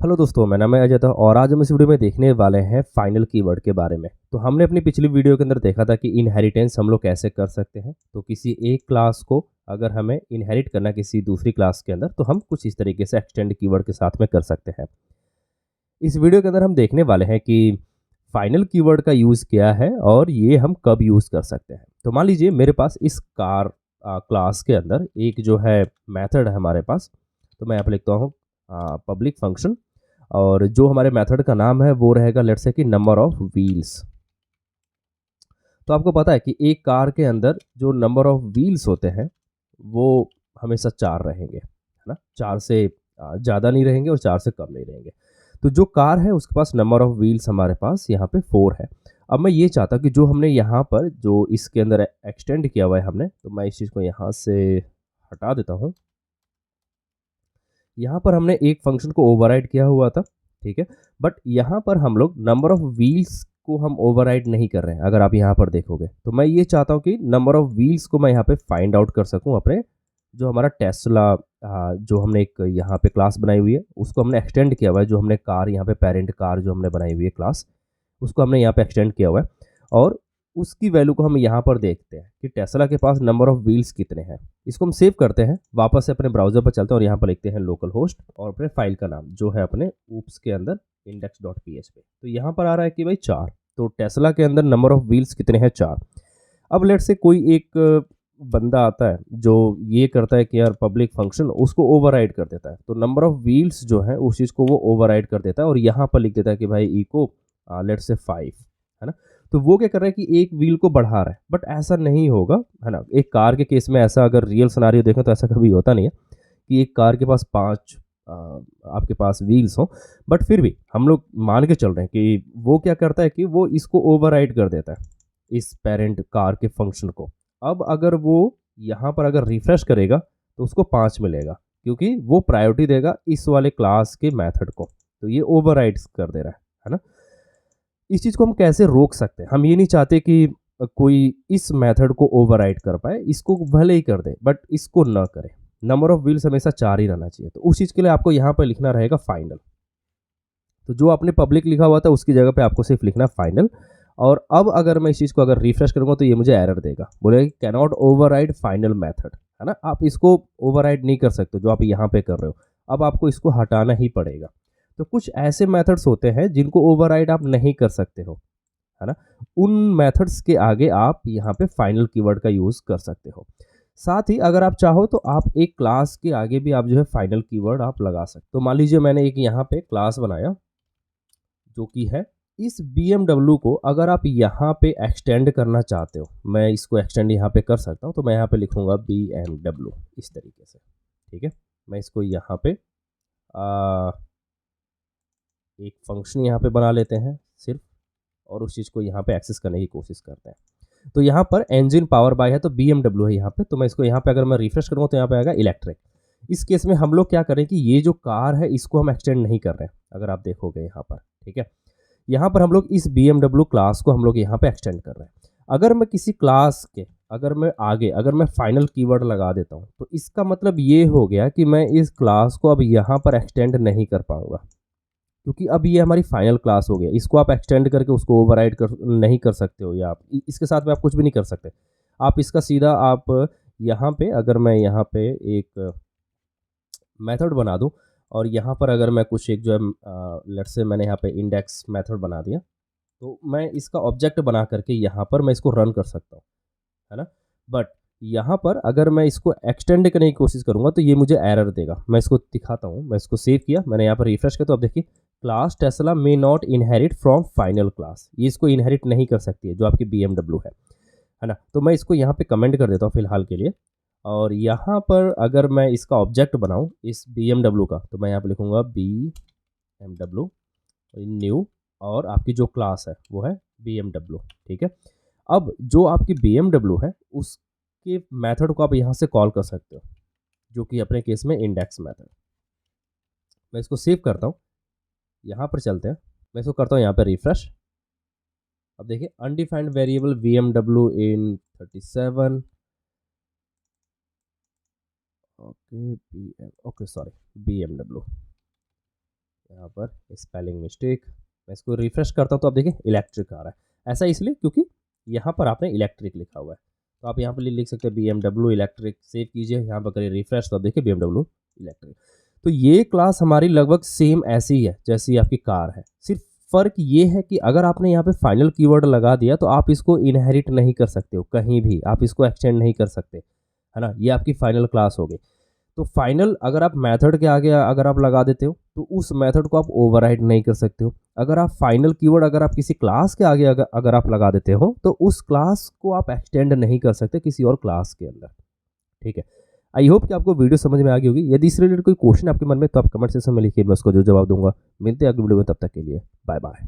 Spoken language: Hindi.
हेलो दोस्तों, मेरा नाम है अजय था और आज हम इस वीडियो में देखने वाले हैं फाइनल कीवर्ड के बारे में। तो हमने अपनी पिछली वीडियो के अंदर देखा था कि इनहेरिटेंस हम लोग कैसे कर सकते हैं। तो किसी एक क्लास को अगर हमें इनहेरिट करना है किसी दूसरी क्लास के अंदर, तो हम कुछ इस तरीके से एक्सटेंड कीवर्ड के साथ में कर सकते हैं। इस वीडियो के अंदर हम देखने वाले हैं कि फाइनल कीवर्ड का यूज़ क्या है और ये हम कब यूज़ कर सकते हैं। तो मान लीजिए मेरे पास इस कार क्लास के अंदर एक जो है मेथड है हमारे पास। तो मैं यहाँ पे लिखता हूँ पब्लिक फंक्शन, और जो हमारे मेथड का नाम है वो रहेगा लेट्स से कि नंबर ऑफ व्हील्स। तो आपको पता है कि एक कार के अंदर जो नंबर ऑफ व्हील्स होते हैं वो हमेशा 4 रहेंगे, है ना। 4 से ज़्यादा नहीं रहेंगे और 4 से कम नहीं रहेंगे। तो जो कार है उसके पास नंबर ऑफ व्हील्स हमारे पास यहाँ पे 4 है। अब मैं ये चाहता हूँ कि जो हमने यहाँ पर जो इसके अंदर एक्सटेंड किया हुआ है हमने, तो मैं इस चीज़ को यहाँ से हटा देता हूँ। यहाँ पर हमने एक फंक्शन को ओवरराइड किया हुआ था, ठीक है। बट यहाँ पर हम लोग नंबर ऑफ व्हील्स को हम ओवरराइड नहीं कर रहे हैं। अगर आप यहाँ पर देखोगे तो मैं ये चाहता हूँ कि नंबर ऑफ व्हील्स को मैं यहाँ पे फाइंड आउट कर सकूँ अपने जो हमारा टेस्ला जो हमने एक यहाँ पे क्लास बनाई हुई है उसको हमने एक्सटेंड किया हुआ है। जो हमने कार यहाँ पे पेरेंट कार जो हमने बनाई हुई है क्लास, उसको हमने यहाँ पे एक्सटेंड किया हुआ है। और उसकी वैल्यू को हम यहाँ पर देखते हैं कि टेस्ला के पास नंबर ऑफ व्हील्स कितने हैं। इसको हम सेव करते हैं, वापस से अपने ब्राउजर पर चलते हैं और यहाँ पर लिखते हैं लोकल होस्ट और अपने फाइल का नाम जो है अपने ऊप्स के अंदर index.php। तो यहाँ पर आ रहा है कि भाई 4। तो टेस्ला के अंदर नंबर ऑफ व्हील्स कितने हैं? 4। अब लेट से कोई एक बंदा आता है जो ये करता है कि यार पब्लिक फंक्शन उसको ओवरराइड कर देता है। तो नंबर ऑफ व्हील्स जो है उस चीज़ को वो ओवरराइड कर देता है और यहाँ पर लिख देता है कि भाई इको लेट से 5, है ना। तो वो क्या कर रहा है कि एक व्हील को बढ़ा रहा है, बट ऐसा नहीं होगा, है ना। एक कार के केस में ऐसा अगर रियल सिनेरियो देखें तो ऐसा कभी होता नहीं है कि एक कार के पास 5 आपके पास व्हील्स हों। बट फिर भी हम लोग मान के चल रहे हैं कि वो क्या करता है कि वो इसको ओवरराइड कर देता है इस पेरेंट कार के फंक्शन को। अब अगर वो यहाँ पर अगर रिफ्रेश करेगा तो उसको 5 मिलेगा, क्योंकि वो प्रायोरिटी देगा इस वाले क्लास के मेथड को। तो ये ओवरराइड कर दे रहा है ना। इस चीज़ को हम कैसे रोक सकते हैं? हम ये नहीं चाहते कि कोई इस मेथड को ओवरराइड कर पाए। इसको भले ही कर दे बट इसको ना करे। नंबर ऑफ व्हील्स हमेशा 4 ही रहना चाहिए। तो उस चीज़ के लिए आपको यहाँ पर लिखना रहेगा फाइनल। तो जो आपने पब्लिक लिखा हुआ था उसकी जगह पे आपको सिर्फ लिखना फाइनल। और अब अगर मैं इस चीज़ को अगर रिफ्रेश करूँगा तो ये मुझे एरर देगा, बोलेगा कि कैनॉट ओवरराइड फाइनल मेथड, है ना। आप इसको ओवरराइड नहीं कर सकते जो आप यहाँ पे कर रहे हो। अब आपको इसको हटाना ही पड़ेगा। तो कुछ ऐसे मेथड्स होते हैं जिनको ओवरराइड आप नहीं कर सकते हो, है ना। उन मेथड्स के आगे आप यहाँ पे फाइनल कीवर्ड का यूज़ कर सकते हो। साथ ही अगर आप चाहो तो आप एक क्लास के आगे भी आप जो है फाइनल कीवर्ड आप लगा सकते हो। तो मान लीजिए मैंने एक यहाँ पे क्लास बनाया जो कि है इस BMW को अगर आप यहाँ पे एक्सटेंड करना चाहते हो, मैं इसको एक्सटेंड यहाँ पे कर सकता हूँ। तो मैं यहाँ पे लिखूँगा BMW इस तरीके से, ठीक है। मैं इसको यहाँ पे एक फंक्शन यहाँ पे बना लेते हैं सिर्फ, और उस चीज़ को यहाँ पे एक्सेस करने की कोशिश करते हैं। तो यहाँ पर इंजन पावर बाय है तो BMW है यहाँ पे। तो मैं इसको यहाँ पे अगर मैं रिफ्रेश करूँगा तो यहाँ पे आएगा इलेक्ट्रिक। इस केस में हम लोग क्या करें कि ये जो कार है इसको हम एक्सटेंड नहीं कर रहे हैं, अगर आप देखोगे यहाँ पर, ठीक है। यहाँ पर हम लोग इस BMW क्लास को हम लोग यहाँ पे एक्सटेंड कर रहे हैं। अगर मैं किसी क्लास के अगर मैं फाइनल कीवर्ड लगा देता हूँ तो इसका मतलब ये हो गया कि मैं इस क्लास को अब यहाँ पर एक्सटेंड नहीं कर पाऊंगा, क्योंकि अब ये हमारी फाइनल क्लास हो गया। इसको आप एक्सटेंड करके उसको ओवरराइड कर नहीं कर सकते हो, या आप इसके साथ में आप कुछ भी नहीं कर सकते। आप इसका सीधा आप यहाँ पे अगर मैं यहाँ पे एक मेथड बना दूँ और यहाँ पर अगर मैं कुछ एक जो है लेट्स से मैंने यहाँ पे इंडेक्स मेथड बना दिया, तो मैं इसका ऑब्जेक्ट बना करके यहाँ पर मैं इसको रन कर सकता हूँ, है ना। बट यहाँ पर अगर मैं इसको एक्सटेंड करने की कोशिश करूँगा तो ये मुझे एरर देगा। मैं इसको दिखाता हूँ। मैं इसको सेव किया, मैंने यहाँ पर रिफ्रेश किया तो अब देखिए class Tesla may not inherit from final class, ये इसको इनहेरिट नहीं कर सकती है जो आपकी BMW है ना। तो मैं इसको यहाँ पे कमेंट कर देता हूँ फिलहाल के लिए। और यहाँ पर अगर मैं इसका ऑब्जेक्ट बनाऊँ इस BMW का, तो मैं यहाँ पे लिखूँगा BMW न्यू, और आपकी जो क्लास है वो है BMW, ठीक है। अब जो आपकी BMW है उसके मेथड को आप यहाँ से कॉल कर सकते हो, जो कि अपने केस में इंडेक्स मेथड। मैं इसको सेव करता हूँ, यहाँ पर चलते हैं। मैं इसको करता हूँ यहाँ पर रिफ्रेश। अब देखिए अनडिफाइंड वेरिएबल BMW इन 37, ओके सॉरी BMW, यहाँ पर स्पेलिंग मिस्टेक, मैं इसको रिफ्रेश करता हूँ तो आप देखिए इलेक्ट्रिक आ रहा है। ऐसा इसलिए क्योंकि यहाँ पर आपने इलेक्ट्रिक लिखा हुआ है। तो आप यहाँ पर लिख सकते हैं BMW इलेक्ट्रिक, सेव कीजिए, यहाँ पर करिए रिफ्रेश तो आप देखिए BMW इलेक्ट्रिक। तो ये क्लास हमारी लगभग सेम ऐसी ही है जैसी आपकी कार है, सिर्फ फ़र्क ये है कि अगर आपने यहाँ पे फाइनल कीवर्ड लगा दिया तो आप इसको इनहेरिट नहीं कर सकते हो कहीं भी, आप इसको एक्सटेंड नहीं कर सकते, है ना। ये आपकी फाइनल क्लास हो गई। तो फाइनल अगर आप मेथड के आगे अगर आप लगा देते हो तो उस मेथड को आप ओवरराइड नहीं कर सकते हो। अगर आप फाइनल कीवर्ड अगर आप किसी क्लास के आगे अगर आप लगा देते हो तो उस क्लास को आप एक्सटेंड नहीं कर सकते किसी और क्लास के अंदर, ठीक है। आई होप कि आपको वीडियो समझ में आ गई होगी। यदि इस रिलेटेड कोई क्वेश्चन आपके मन में तो आप कमेंट सेक्शन में लिखिए, मैं उसको जो जवाब दूंगा। मिलते हैं अगली वीडियो में, तब तक के लिए बाय बाय।